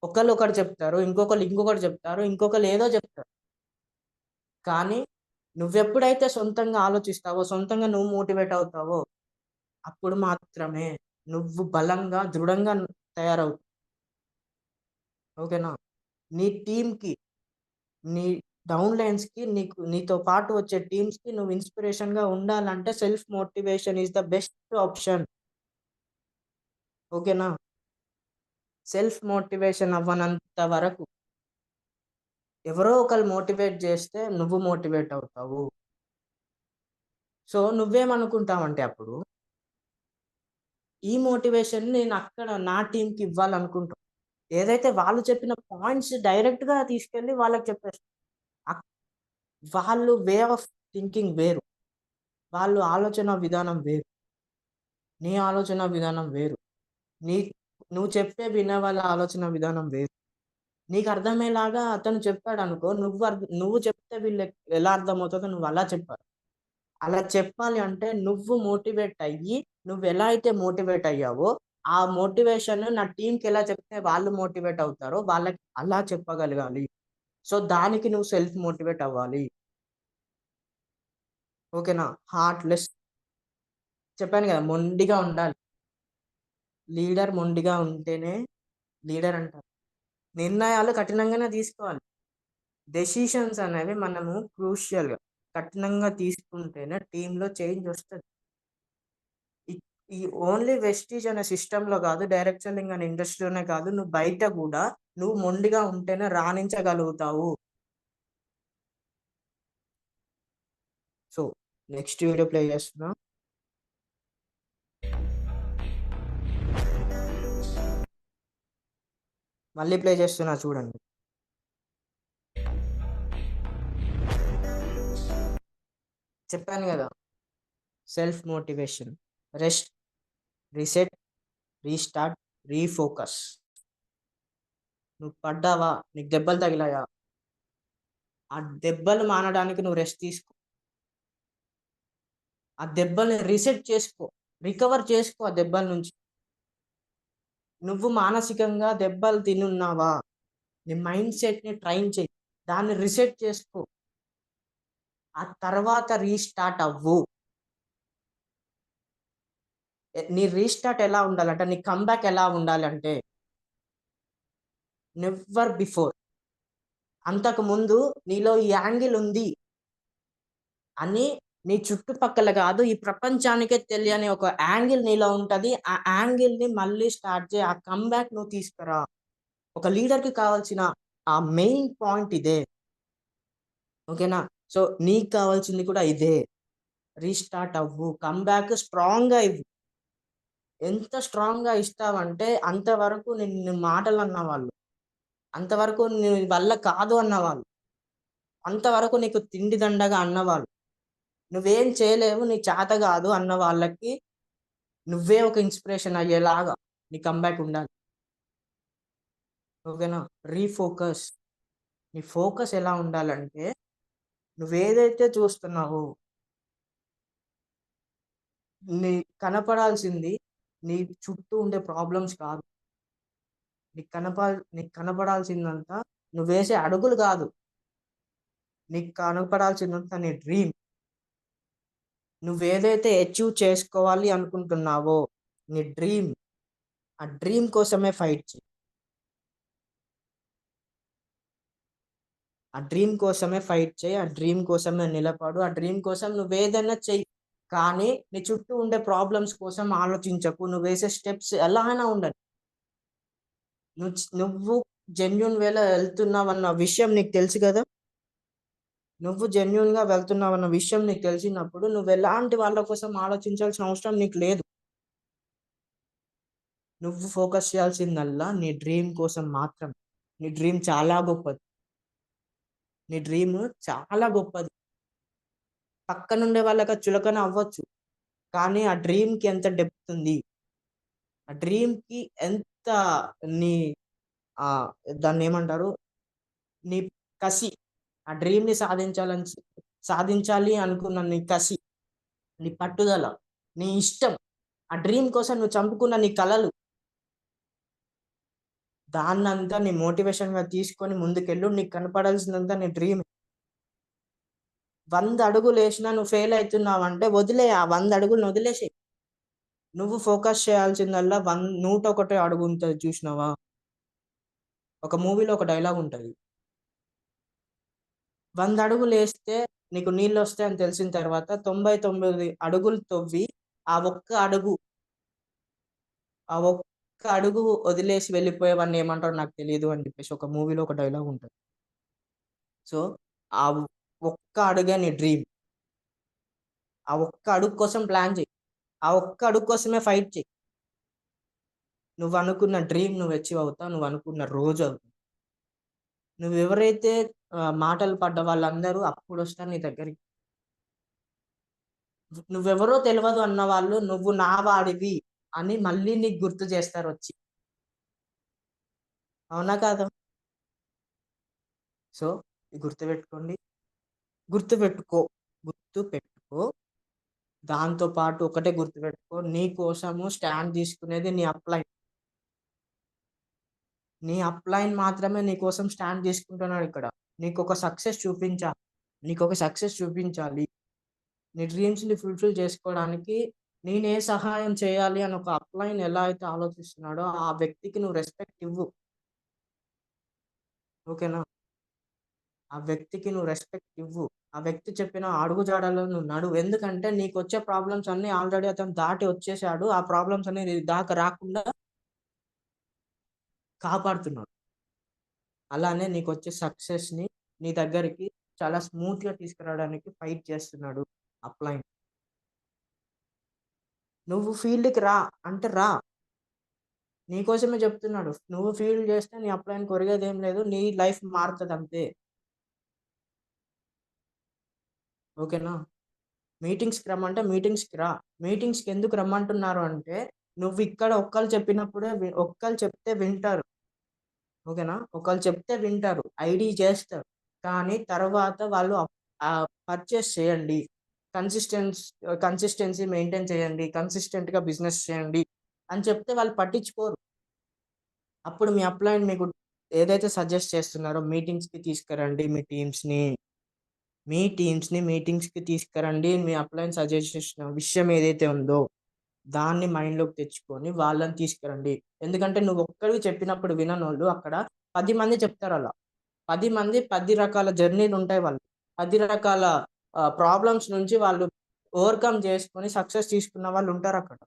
ఒకరు చెప్తారు, ఇంకొకరు చెప్తారు, ఇంకొకరు ఏదో చెప్తారు. కానీ నువ్వెప్పుడైతే సొంతంగా ఆలోచిస్తావో, సొంతంగా నువ్వు మోటివేట్ అవుతావో, అప్పుడు మాత్రమే నువ్వు బలంగా, దృఢంగా తయారవుతావు. ఓకేనా? నీ టీంకి, నీ డౌన్ లైన్స్కి, నీతో పాటు వచ్చే టీమ్స్కి నువ్వు ఇన్స్పిరేషన్గా ఉండాలంటే self motivation is the best option. ఓకేనా? సెల్ఫ్ మోటివేషన్ అవ్వనంత వరకు ఎవరో ఒకరు మోటివేట్ చేస్తే నువ్వు మోటివేట్ అవుతావు. సో నువ్వేమనుకుంటావంటే అప్పుడు ఈ మోటివేషన్ నేను అక్కడ నా టీంకి ఇవ్వాలనుకుంటావు. ఏదైతే వాళ్ళు చెప్పిన పాయింట్స్ డైరెక్ట్గా తీసుకెళ్ళి వాళ్ళకి చెప్పేస్తావు. వాళ్ళు వే ఆఫ్ థింకింగ్ వేరు, వాళ్ళు ఆలోచన విధానం వేరు, నీ ఆలోచన విధానం వేరు, నీ నువ్వు వినే వాళ్ళ ఆలోచన విధానం వేరు. నీకు అర్థమయ్యేలాగా అతను చెప్పాడు అనుకో, నువ్వు చెప్తే వీళ్ళకి ఎలా అర్థమవుతుందో నువ్వు అలా చెప్పాలి. అలా చెప్పాలి అంటే నువ్వు మోటివేట్ అయ్యి, నువ్వు ఎలా అయితే మోటివేట్ అయ్యావో ఆ మోటివేషన్ నా టీంకి ఎలా చెప్తే వాళ్ళు మోటివేట్ అవుతారో వాళ్ళకి అలా చెప్పగలగాలి. సో దానికి నువ్వు సెల్ఫ్ మోటివేట్ అవ్వాలి. ఓకేనా? హార్ట్లెస్ చెప్పాను కదా! మొండిగా ఉండాలి. లీడర్ మొండిగా ఉంటేనే లీడర్ అంటారు. నిర్ణయాలు కఠినంగానే తీసుకోవాలి. డెసిషన్స్ అనేవి మనము క్రూషియల్‌గా కఠినంగా తీసుకుంటేనే టీమ్‌లో చేంజ్ వస్తది. ఈ ఈ ఓన్లీ వెస్టీజ్ అనే సిస్టమ్‌లో కాదు, డైరెక్ట్ సెల్లింగ్ అనే ఇండస్ట్రీలోనే కాదు, నువ్వు బయట గూడా నువ్వు మొండిగా ఉంటేనే రాణించగలుగుతావు. సో, నెక్స్ట్ వీడియో ప్లే చేస్తున్నా. మళ్ళీ ప్లే చేస్తున్నా చూడండి. చెప్పాను గదా! Self motivation, rest, reset, restart, refocus. నువ్వు పడ్డావా? నీకు దెబ్బలు తగిలాయా? ఆ దెబ్బలు మానడానికి నువ్వు రెస్ట్ తీసుకో. ఆ దెబ్బల్ని రీసెట్ చేసుకో. రికవర్ చేసుకో ఆ దెబ్బల నుంచి. నువ్వు మానసికంగా దెబ్బలు తినున్నావా? నీ మైండ్ సెట్‌ని ట్రైన్ చెయి. దాన్ని రీసెట్ చేసుకో. ఆ తర్వాత రీస్టార్ట్ అవ్వు. నీ రీస్టార్ట్ ఎలా ఉండాలంటే, నీ కమ్‌బ్యాక్ ఎలా ఉండాలంటే, నెవర్ బిఫోర్. అంతకుముందు నీలో ఈ యాంగిల్ ఉంది అని నీ చుట్టుపక్కల కాదు, ఈ ప్రపంచానికే తెలియని ఒక యాంగిల్ నీలో ఉంటది. ఆ యాంగిల్‌ని మళ్ళీ స్టార్ట్ చేయి. ఆ కమ్‌బ్యాక్ నువ్వు తీసుకురా. ఒక లీడర్‌కి కావాల్సిన ఆ మెయిన్ పాయింట్ ఇదే. ఓకేనా? సో, నీకు కావాల్సింది కూడా ఇదే. రీస్టార్ట్ అవ్వు. కమ్‌బ్యాక్ స్ట్రాంగ్‌గా ఇవ్వు. ఎంత స్ట్రాంగ్‌గా ఇస్తావంటే అంతవరకు నిన్ను మాటలన్నవాళ్ళు, అంతవరకు నీ వల్ల కాదు అన్నవాళ్ళు, అంతవరకు నీకు తిండి దండగ అన్నవాళ్ళు, నువ్వేం చేయలేవు, నీకు చేత కాదు అన్న వాళ్ళకి నువ్వే ఒక ఇన్‌స్పిరేషన్ అయ్యేలాగా నీ కమ్‌బ్యాక్ ఉండాలి. ఓకేనా? రీఫోకస్. నీ ఫోకస్ ఎలా ఉండాలంటే, నువ్వేదైతే చూస్తున్నావో, నీ కనపడాల్సింది నీ చుట్టూ ఉండే ప్రాబ్లమ్స్ కాదు. నీకు కనపడాల్సిందంతా నువ్వేసే అడుగులు కాదు. నీకు కనపడాల్సిందంతా నీ డ్రీమ్. నువ్వేదైతే అచీవ్ చేసుకోవాలి అనుకుంటున్నావో, నీ డ్రీమ్, ఆ డ్రీమ్ కోసమే ఫైట్ చెయి. ఆ డ్రీమ్ కోసమే ఫైట్ చెయి. ఆ డ్రీమ్ కోసమే నిలబడు. ఆ డ్రీమ్ కోసం నువ్వేదైనా చెయ్యి. కానీ నీ చుట్టూ ఉండే ప్రాబ్లమ్స్ కోసం ఆలోచించకు. నువ్వేసే స్టెప్స్ ఎలా అయినా ఉండని. నువ్వు జెన్యూన్ వేలో వెళ్తున్నావన్న విషయం నీకు తెలుసు గదా! నువ్వు జెన్యూన్‌గా వెళ్తున్నావన్న విషయం నీకు తెలిసినప్పుడు నువ్వెలాంటి వాళ్ళ కోసం ఆలోచించాల్సిన అవసరం నీకు లేదు. నువ్వు ఫోకస్ చేయాల్సిందల్లా నీ డ్రీమ్ కోసం మాత్రమే. నీ డ్రీమ్ చాలా గొప్పది. నీ డ్రీమ్ చాలా గొప్పది. పక్కనుండే వాళ్ళకి అది చులకన అవ్వచ్చు. కానీ ఆ డ్రీమ్‌కి ఎంత డెప్త్ ఉంది. ఆ డ్రీమ్‌కి ఎంత నీ ఆహ్, దాన్నేమంటారు? నీ కసి. ఆ డ్రీమ్‌ని సాధించాలి అనుకున్న నీ కసి, నీ పట్టుదల, నీ ఇష్టం, ఆ డ్రీమ్ కోసం నువ్వు చంపుకున్న నీ కలలు, దాన్నంతా నీ మోటివేషన్‌గా తీసుకొని ముందుకెళ్ళు. నీకు కనపడాల్సిందంతా నీ డ్రీమ్. 100 అడుగులేసినా నువ్వు ఫెయిల్ అయితున్నావంటే వదిలేయి. ఆ 100 అడుగులను వదిలేసేయి. నువ్వు ఫోకస్ చేయాల్సిందల్లా 101 అడుగు ఉంటది చూసినావా? ఒక మూవీలో ఒక డైలాగ్ ఉంటది. 100 అడుగులేస్తే నీకు నీళ్ళొస్తాయని తెలిసిన తర్వాత 99 అడుగులు తవ్వి ఆ ఒక్క అడుగు, ఆ ఒక్క అడుగు వదిలేసి వెళ్ళిపోయేవాడిని ఏమంటారో నాకు తెలీదు అని చెప్పేసి ఒక మూవీలో ఒక డైలాగ్ ఉంటది. సో, ఆ ఒక్క అడుగే నీ డ్రీమ్. ఆ ఒక్క అడుగు కోసం ప్లాన్ చెయి. ఆ ఒక్క అడుగు కోసమే ఫైట్ చెయి. నువ్వనుకున్న డ్రీమ్ నువ్వు అచీవ్ అవుతావు. నువ్వనుకున్న రోజు అవుతుంది. నువ్వెవరైతే మాటలు పడ్డ వాళ్ళందరూ అప్పుడొస్తారు నీ దగ్గరికి. నువ్వెవరో తెలవదు అన్నవాళ్ళు నువ్వు నా వాడివి అని మళ్ళీ నీకు గుర్తు చేస్తారొచ్చి. అవునా కాదా? సో, గుర్తుపెట్టుకోండి. గుర్తుపెట్టుకో. గుర్తుపెట్టుకో. దాంతో పాటు ఒకటే గుర్తుపెట్టుకో. నీ కోసము స్టాండ్ తీసుకునేది నీ అప్‌లైన్. నీ అప్‌లైన్ మాత్రమే నీ కోసం స్టాండ్ తీసుకుంటున్నాడిక్కడ. నీకొక సక్సెస్ చూపించాలి. నీకొక సక్సెస్ చూపించాలి. నీ డ్రీమ్స్‌ని ఫుల్‌ఫిల్ చేసుకోవడానికి నేనే సహాయం చేయాలి అని ఒక అప్లైన్ ఎలా అయితే ఆలోచిస్తున్నాడో ఆ వ్యక్తికి నువ్వు రెస్పెక్ట్ ఇవ్వు. ఓకేనా? ఆ వ్యక్తికి నువ్వు రెస్పెక్ట్ ఇవ్వు. ఆ వ్యక్తి చెప్పిన అడుగుజాడల్లో నువ్వు నడువు. ఎందుకంటే నీకొచ్చే ప్రాబ్లమ్స్ అన్నీ ఆల్రెడీ అతను దాటి వచ్చేసాడు. ఆ ప్రాబ్లమ్స్ అన్నీ నీ దాకా రాకుండా కాపాడుతున్నాడు. అలానే నీకొచ్చే సక్సెస్‌ని నీ దగ్గరికి చాలా స్మూత్‌గా తీసుకురావడానికి ఫైట్ చేస్తున్నాడు అప్లైన్. నువ్వు ఫీల్డ్‌కి రా అంటే రా. నీకోసమే చెప్తున్నాడు. నువ్వు ఫీల్డ్ చేస్తే నీ అప్లైన్‌కి ఒరిగేదేం లేదు. నీ లైఫ్ మారుతదంతే. ఓకేనా? మీటింగ్స్‌కి రమ్మంటే మీటింగ్స్‌కి రా. మీటింగ్స్‌కి ఎందుకు రమ్మంటున్నారు అంటే, నువ్వు ఇక్కడ ఒక్కళ్ళు చెప్పినప్పుడే ఒక్కళ్ళు చెప్తే వింటారు. ఓకేనా? ఒకళ్ళు చెప్తే వింటారు. ఐడీ చేస్తారు. కానీ తర్వాత వాళ్ళు పర్చేస్ చేయండి. కన్సిస్టెన్సీ మెయింటైన్ చేయండి. కన్సిస్టెంట్‌గా బిజినెస్ చేయండి అని చెప్తే వాళ్ళు పట్టించుకోరు. అప్పుడు మీ అప్లైన్ మీకు ఏదైతే సజెస్ట్ చేస్తున్నారో మీటింగ్స్‌కి తీసుకురండి మీ టీమ్స్‌ని మీటింగ్స్‌కి తీసుకురండి. మీ అప్లైన్ సజెస్ట్ చేసిన విషయం ఏదైతే ఉందో దాన్ని మైండ్‌లోకి తెచ్చుకొని వాళ్ళని తీసుకురండి. ఎందుకంటే నువ్వు ఒక్కడివి చెప్పినప్పుడు విననోళ్ళు అక్కడ 10 మంది చెప్తారలా. 10 మంది 10 రకాల జర్నీలుంటాయి వాళ్ళకి. 10 రకాల ప్రాబ్లమ్స్ నుంచి వాళ్ళు ఓవర్‌కమ్ చేసుకొని సక్సెస్ తీసుకున్న వాళ్ళుంటారక్కడ.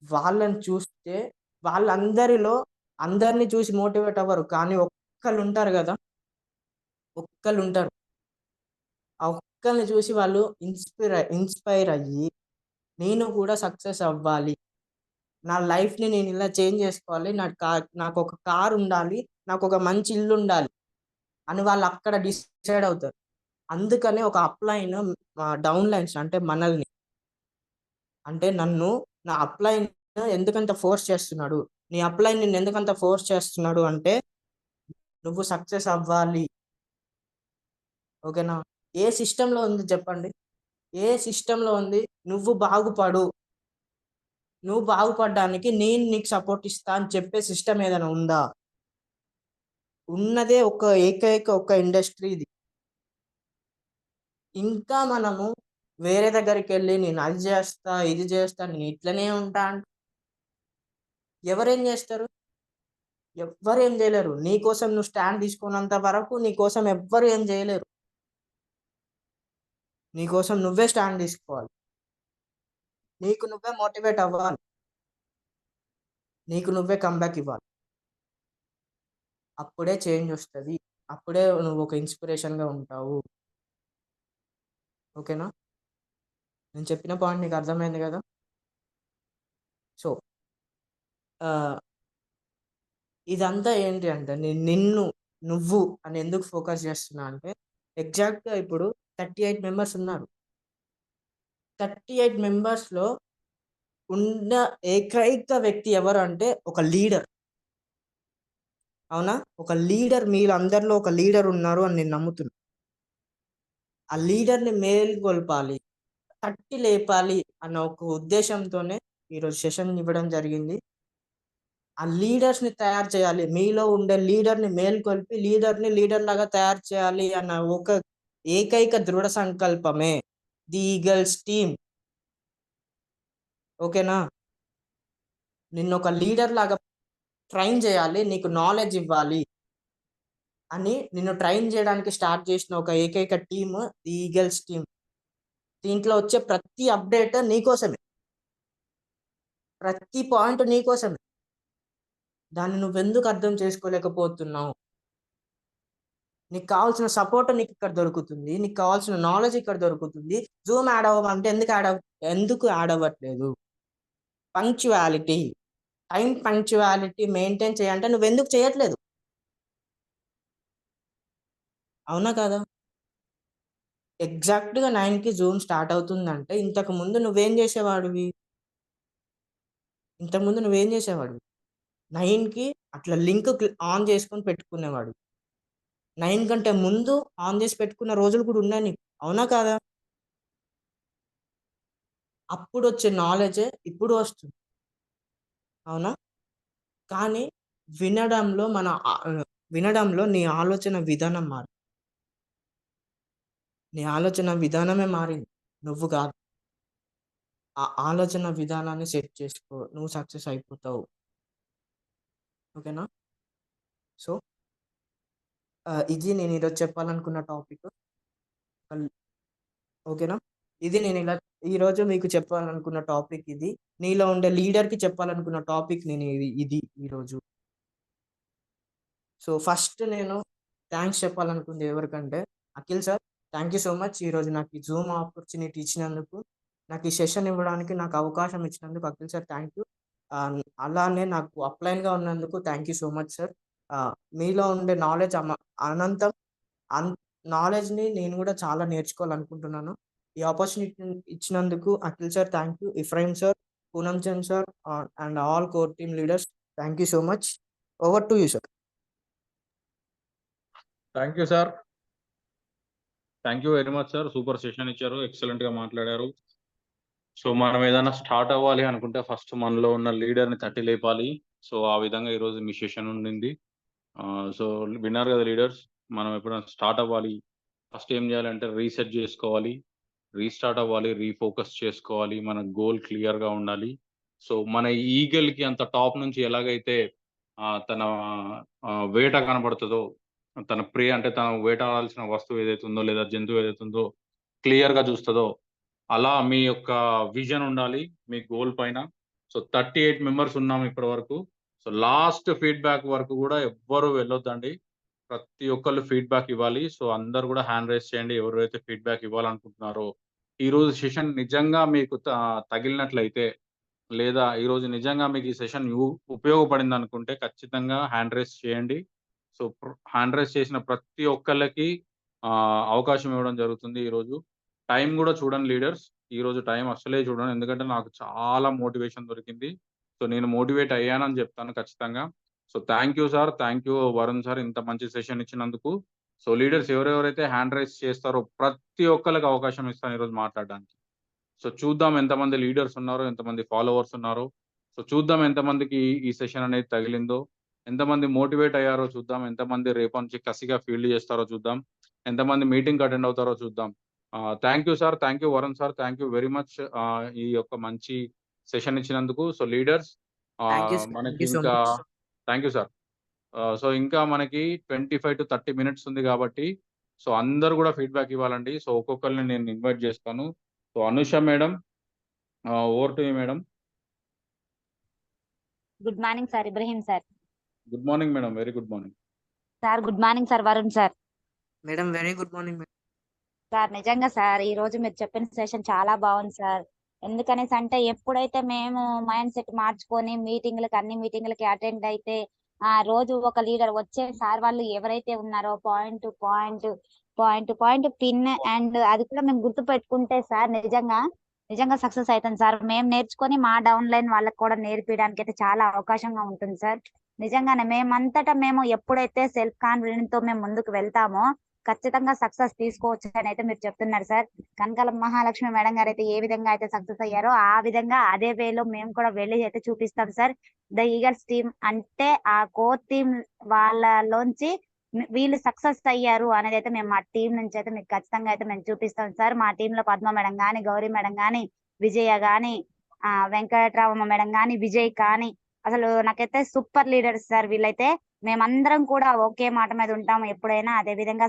వాళ్ళని చూస్తే వాళ్ళందరిలో అందరిని చూసి మోటివేట్ అవ్వరు. కానీ ఒక్కళ్ళుంటారు గదా! ఒక్కళ్ళుంటారు. ఆ ఒక్కళ్ళని చూసి వాళ్ళు ఇన్‌స్పైర్ అయ్యి నేను కూడా సక్సెస్ అవ్వాలి. నా లైఫ్‌ని నేను ఇలా చేంజ్ చేసుకోవాలి. నాకొక కార్ ఉండాలి. నాకొక మంచి ఇల్లుండాలి. అని వాళ్ళక్కడ డిసైడ్ అవుతారు. అందుకనే ఒక అప్‌లైన్ డౌన్ లైన్స్ అంటే మనల్ని అంటే నన్ను నా అప్‌లైన్ ఎందుకంత ఫోర్స్ చేస్తున్నాడు? నీ అప్‌లైన్ నిన్నెందుకంత ఫోర్స్ చేస్తున్నాడు అంటే, నువ్వు సక్సెస్ అవ్వాలి. ఓకేనా? ఏ సిస్టమ్‌లో ఉంది చెప్పండి? ఏ సిస్టమ్‌లో ఉంది? నువ్వు బాగుపడు. నువ్వు బాగుపడ్డానికి నేను నీకు సపోర్ట్ ఇస్తా అని చెప్పే సిస్టమ్ ఏదైనా ఉందా? ఉన్నదే ఏకైక ఇండస్ట్రీ ఇది. ఇంకా మనము వేరే దగ్గరికెళ్ళి నేను అది జేస్తా, ఇది జేస్తా, నేను ఇట్లనే ఉంటా అంటే ఎవరేం జేస్తారు? ఎవ్వరేం జేయలేరు. నీకోసం నువ్వు స్టాండ్ తీసుకున్నంత వరకు నీకోసం ఎవ్వరు ఏం జేయలేరు. నీకోసం నువ్వే స్టాండ్ తీసుకోవాలి. నీకు నువ్వే మోటివేట్ అవ్వాలి. నీకు నువ్వే కమ్‌బ్యాక్ ఇవ్వాలి. అప్పుడే చేంజ్ ఒస్తది. అప్పుడే నువ్వొక ఇన్‌స్పిరేషన్‌గా ఉంటావు. ఓకేనా? నేను చెప్పిన పాయింట్ నీకు అర్థమైంది గదా! సో, ఆహ్, ఇదంతా ఏంటి అంటే నువ్వు అని ఎందుకు ఫోకస్ చేస్తున్నా అంటే ఎగ్జాక్ట్‌గా ఇప్పుడు 38 మెంబర్స్ ఉన్నారు. 38 మెంబర్స్‌లో ఉన్న ఏకైక వ్యక్తి ఎవరు అంటే ఒక లీడర్. అవునా? ఒక లీడర్ మీరందరిలో ఒక లీడర్ ఉన్నారు అని నేను నమ్ముతున్నా. ఆ లీడర్‌ని మేల్కొల్పాలి. తట్టి లేపాలి అన్న ఒక ఉద్దేశంతోనే ఈరోజు సెషన్ ఇవ్వడం జరిగింది. ఆ లీడర్స్‌ని తయారు చేయాలి. మీలో ఉండే లీడర్‌ని మేల్కొల్పి లీడర్‌లాగా తయారు చేయాలి అన్న ఒక ఏకైక దృఢ సంకల్పమే ది ఈగల్స్ టీమ్. ఓకేనా? నిన్నొక లీడర్‌లాగా ట్రైన్ చేయాలి. నీకు నాలెడ్జ్ ఇవ్వాలి అని నిన్ను ట్రైన్ చేయడానికి స్టార్ట్ చేసిన ఒక ఏకైక టీమ్ ది ఈగల్స్ టీమ్. దీంట్లో వచ్చే ప్రతి అప్‌డేట్ నీకోసమే. ప్రతి పాయింట్ నీకోసమే. దాన్ని నువ్వెందుకు అర్థం చేసుకోలేకపోతున్నావు? నీకు కావాల్సిన సపోర్ట్ నీకిక్కడ దొరుకుతుంది. నీకు కావాల్సిన నాలెడ్జ్ ఇక్కడ దొరుకుతుంది. జూమ్ యాడ్ అవ్వమంటే ఎందుకు యాడ్ అవ్వట్లేదు? పంక్చువాలిటీ. పంక్చువాలిటీ మెయింటైన్ చేయంటే నువ్వెందుకు చేయట్లేదు? అవునా కాదా? ఎగ్జాక్ట్‌గా 9కి జూమ్ స్టార్ట్ అవుతుందంటే ఇంతకుముందు నువ్వేం జేసేవాడివి? ఇంతకుముందు నువ్వేం జేసేవాడివి? 9కి అట్లా లింక్ ఆన్ చేసుకొని పెట్టుకునేవాడివి. 9 కంటే ముందు ఆన్ జేసి పెట్టుకున్న రోజులు కూడా ఉన్నాయి నీకు. అవునా కాదా? అప్పుడొచ్చే నాలెడ్జే ఇప్పుడు వస్తుంది. అవునా? కానీ వినడంలో మన వినడంలో నీ ఆలోచన విధానం నీ ఆలోచన విధానమే మారింది. నువ్వు కాదు. ఆ ఆలోచన విధానాన్ని సెట్ చేసుకో. నువ్వు సక్సెస్ అయిపోతావు. ఓకేనా? సో, ఇది నేను ఈరోజు చెప్పాలనుకున్న టాపిక్. ఓకేనా? ఇది నేను ఈరోజు మీకు చెప్పాలనుకున్న టాపిక్ ఇది. నీలో ఉండే లీడర్‌కి చెప్పాలనుకున్న టాపిక్ నేను ఇది ఈరోజు. సో, ఫస్ట్ నేను థాంక్స్ చెప్పాలనుకుంది ఎవరికంటే, Akhil sir thank you so much. ఈరోజు నాకు ఈ జూమ్ ఆపర్చునిటీ ఇచ్చినందుకు, నాకు ఈ సెషన్ ఇవ్వడానికి నాకు అవకాశం ఇచ్చినందుకు అఖిల్ సార్ థాంక్ యూ. అలానే నాకు అప్‌లైన్‌గా ఉన్నందుకు thank you so much sir. మీలో ఉండే నాలెడ్జ్ అనంతం. అన్ నాలెడ్జ్‌ని నేను కూడా చాలా నేర్చుకోవాలనుకుంటున్నాను. ఈ ఆపర్చునిటీ ఇచ్చినందుకు Akhil sir thank you. Ephraim sir, Poonam Chand sir and all core team leaders thank you so much. Over to you sir. Thank you sir. Thank you very much sir. Super session ఇచ్చారు. ఎక్సలెంట్ గా మాట్లాడారు. సో మనం ఏదైనా స్టార్ట్ అవ్వాలి అనుకుంటే ఫస్ట్ మనలో ఉన్న లీడర్ని తట్టి లేపాలి. సో ఆ విధంగా ఈరోజు మీ సెషన్ ఉండింది. సో విన్నారు కదా లీడర్స్, మనం ఎప్పుడైనా స్టార్ట్ అవ్వాలి ఫస్ట్ ఏం చేయాలంటే రీసెట్ చేసుకోవాలి, రీస్టార్ట్ అవ్వాలి, రీఫోకస్ చేసుకోవాలి, మన గోల్ క్లియర్గా ఉండాలి. సో మన ఈగల్కి అంత టాప్ నుంచి ఎలాగైతే తన వేట కనబడుతుందో, తన ప్రే అంటే తన వేటాడాల్సిన వస్తువు ఏదైతే ఉందో లేదా జంతువు ఏదైతే ఉందో క్లియర్గా చూస్తుందో, అలా మీ యొక్క విజన్ ఉండాలి మీ గోల్ పైన. సో 38 మెంబర్స్ ఉన్నాము ఇప్పటి వరకు. సో లాస్ట్ ఫీడ్బ్యాక్ వరకు కూడా ఎవ్వరు వెళ్ళొద్దండి. ప్రతి ఒక్కళ్ళు ఫీడ్బ్యాక్ ఇవ్వాలి. సో అందరు కూడా హ్యాండ్ రైజ్ చేయండి ఎవరైతే ఫీడ్బ్యాక్ ఇవ్వాలనుకుంటున్నారో. ఈరోజు సెషన్ నిజంగా మీకు తగిలినట్లయితే, లేదా ఈరోజు నిజంగా మీకు ఈ సెషన్ ఉపయోగపడింది అనుకుంటే ఖచ్చితంగా హ్యాండ్ రైజ్ చేయండి. సో హ్యాండ్ రైజ్ చేసిన ప్రతి ఒక్కళ్ళకి అవకాశం ఇవ్వడం జరుగుతుంది ఈరోజు. టైం కూడా చూడండి లీడర్స్. ఈరోజు టైం అస్సలే చూడండి, ఎందుకంటే నాకు చాలా మోటివేషన్ దొరికింది. సో నేను మోటివేట్ అయ్యానని చెప్తాను ఖచ్చితంగా. So thank you sir, thank you Varun sir ఇంత మంచి సెషన్ ఇచ్చినందుకు. సో లీడర్స్ ఎవరెవరైతే హ్యాండ్ రైజ్ చేస్తారో ప్రతి ఒక్కరికి అవకాశం ఇస్తాను ఈరోజు మాట్లాడడానికి. సో చూద్దాం ఎంతమంది లీడర్స్ ఉన్నారో, ఎంతమంది ఫాలోవర్స్ ఉన్నారో. సో చూద్దాం ఎంతమందికి ఈ సెషన్ అనేది తగిలిందో, ఎంతమంది మోటివేట్ అయ్యారో చూద్దాం, ఎంతమంది రేపటి నుంచి కసిగా ఫీల్డ్ చేస్తారో చూద్దాం, ఎంతమంది మీటింగ్ అటెండ్ అవుతారో చూద్దాం. Thank you sir, thank you Varun sir, thank you very much ఈ యొక్క మంచి సెషన్ ఇచ్చినందుకు. So leaders thank you sir. Thank మనకి యూ సో ఇంకా much. Thank you sir. So ఇంకా మనకి 25 to 30 మినిట్స్ ఉంది కాబట్టి సో అందరూ కూడా ఫీడ్బ్యాక్ ఇవ్వాలండి. సో ఒక్కొక్కరిని నేను ఇన్వైట్ చేస్తాను. So Anusha madam, over to you madam. Good morning sir Ibrahim sir. Good morning madam, very good morning sir good morning sir Varun sir. Madam very good morning madam. Sir నిజంగా సార్ ఈ రోజు మీరు చెప్పిన సెషన్ చాలా బాగుంది సార్. ఎందుకనేసి అంటే ఎప్పుడైతే మేము మైండ్ సెట్ మార్చుకొని అన్ని మీటింగ్లకి అటెండ్ అయితే ఆ రోజు ఒక లీడర్ వచ్చే సార్ వాళ్ళు ఎవరైతే ఉన్నారో పాయింట్ పిన్ అండ్ అది కూడా మేము గుర్తు పెట్టుకుంటే సార్ నిజంగా సక్సెస్ అవుతుంది సార్. మేము నేర్చుకొని మా డౌన్ లైన్ వాళ్ళకి కూడా నేర్పించడానికి అయితే చాలా అవకాశంగా ఉంటుంది సార్. నిజంగానే మేము ఎప్పుడైతే సెల్ఫ్ కాన్ఫిడెంట్ తో మేము ముందుకు వెళ్తామో ఖచ్చితంగా సక్సెస్ తీసుకోవచ్చు అని అయితే మీరు చెప్తున్నారు సార్. కనకాల మహాలక్ష్మి మేడం గారు అయితే ఏ విధంగా అయితే సక్సెస్ అయ్యారో ఆ విధంగా అదే వేలో మేము కూడా వెళ్ళి అయితే చూపిస్తాం సార్. ద ఈగల్స్ టీమ్ అంటే ఆ కోర్ టీమ్ వాళ్ళలోంచి వీళ్ళు సక్సెస్ అయ్యారు అనేది అయితే మేము మా టీం నుంచి అయితే మీకు ఖచ్చితంగా అయితే మేము చూపిస్తాం సార్. మా టీమ్ లో పద్మ మేడం గాని, గౌరీ మేడం గాని, విజయ గాని, వెంకటరామమ్మ మేడం గాని, విజయ్ కానీ అసలు నాకైతే సూపర్ లీడర్స్ సార్ వీళ్ళైతే. మేమందరం కూడా ఒకే మాట మీద ఉంటాము ఎప్పుడైనా. అదే విధంగా